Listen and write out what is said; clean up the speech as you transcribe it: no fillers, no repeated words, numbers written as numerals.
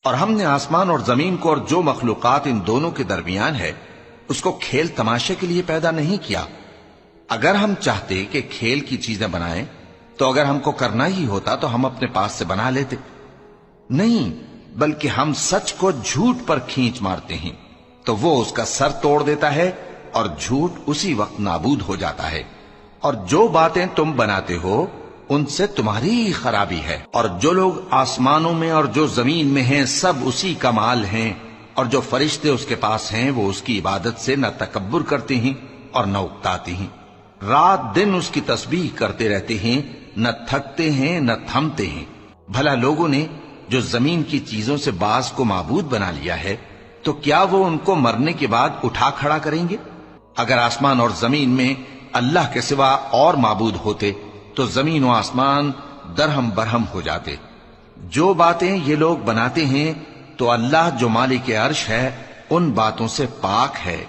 اور ہم نے آسمان اور زمین کو اور جو مخلوقات ان دونوں کے درمیان ہے اس کو کھیل تماشے کے لیے پیدا نہیں کیا۔ اگر ہم چاہتے کہ کھیل کی چیزیں بنائیں تو اگر ہم کو کرنا ہی ہوتا تو ہم اپنے پاس سے بنا لیتے، نہیں بلکہ ہم سچ کو جھوٹ پر کھینچ مارتے ہیں تو وہ اس کا سر توڑ دیتا ہے اور جھوٹ اسی وقت نابود ہو جاتا ہے۔ اور جو باتیں تم بناتے ہو ان سے تمہاری ہی خرابی ہے، اور جو لوگ آسمانوں میں اور جو زمین میں ہیں سب اسی کا مال ہیں، اور جو فرشتے اس کے پاس ہیں وہ اس کی عبادت سے نہ تکبر کرتے ہیں اور نہ اکتاتے ہیں، رات دن اس کی تسبیح کرتے رہتے ہیں، نہ تھکتے ہیں نہ تھمتے ہیں۔ بھلا لوگوں نے جو زمین کی چیزوں سے بعض کو معبود بنا لیا ہے تو کیا وہ ان کو مرنے کے بعد اٹھا کھڑا کریں گے؟ اگر آسمان اور زمین میں اللہ کے سوا اور معبود ہوتے تو زمین و آسمان درہم برہم ہو جاتے۔ جو باتیں یہ لوگ بناتے ہیں تو اللہ جو مالک عرش ہے ان باتوں سے پاک ہے۔